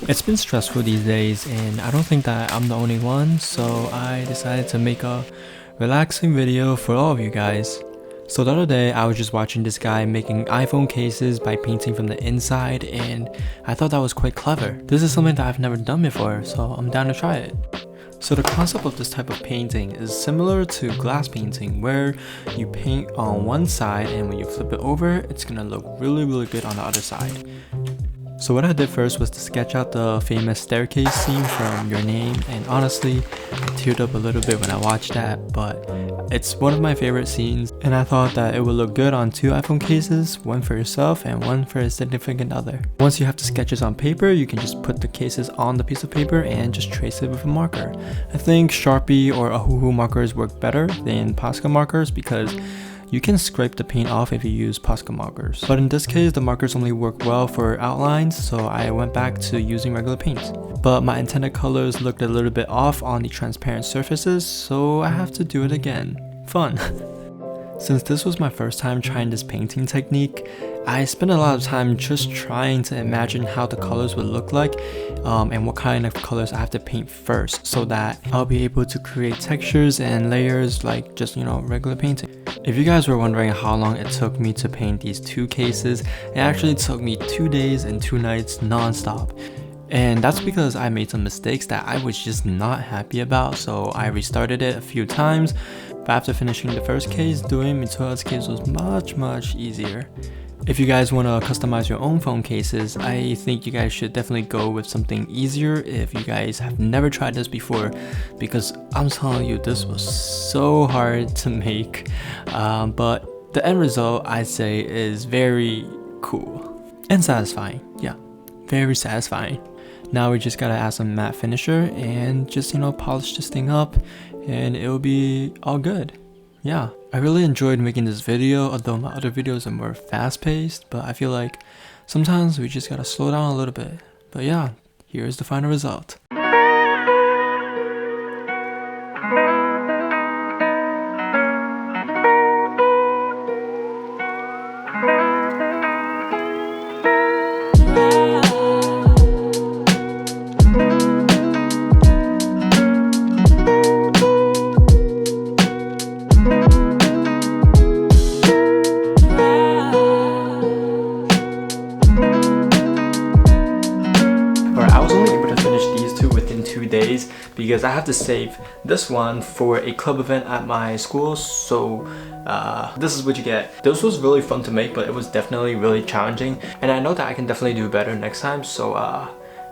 It's been stressful these days and I don't think that I'm the only one, so I decided to make a relaxing video for all of you guys. So the other day I was just watching this guy making iPhone cases by painting from the inside, and I thought that was quite clever. This is something that I've never done before, so I'm down to try it. So the concept of this type of painting is similar to glass painting, where you paint on one side and when you flip it over, it's gonna look really good on the other side. So what I did first was to sketch out the famous staircase scene from Your Name, and honestly, I teared up a little bit when I watched that, but it's one of my favorite scenes, and I thought that it would look good on two iPhone cases, one for yourself and one for a significant other. Once you have the sketches on paper, you can just put the cases on the piece of paper and just trace it with a marker. I think Sharpie or Ahuhu markers work better than Posca markers because you can scrape the paint off if you use Posca markers. But in this case, the markers only work well for outlines, so I went back to using regular paint. But my intended colors looked a little bit off on the transparent surfaces, so I have to do it again. Fun! Since this was my first time trying this painting technique, I spent a lot of time just trying to imagine how the colors would look like and what kind of colors I have to paint first so that I'll be able to create textures and layers like just, regular painting. If you guys were wondering how long it took me to paint these two cases, it actually took me 2 days and 2 nights non-stop. And that's because I made some mistakes that I was just not happy about, so I restarted it a few times. But after finishing the first case, doing Mitsuha's case was much easier. If you guys want to customize your own phone cases, I think you guys should definitely go with something easier if you guys have never tried this before, because I'm telling you, this was so hard to make. But the end result, I'd say, is very cool and satisfying. Yeah, very satisfying. Now we just gotta add some matte finisher and just, polish this thing up and it'll be all good. Yeah, I really enjoyed making this video, although my other videos are more fast-paced, but I feel like sometimes we just gotta slow down a little bit. But yeah, here's the final result. Days because I have to save this one for a club event at my school, so this is what you get. This was really fun to make, but it was definitely really challenging, and I know that I can definitely do better next time, so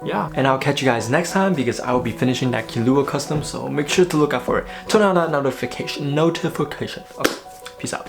yeah. And I'll catch you guys next time because I will be finishing that Kilua custom, so make sure to look out for it. Turn on that notification. Okay, peace out.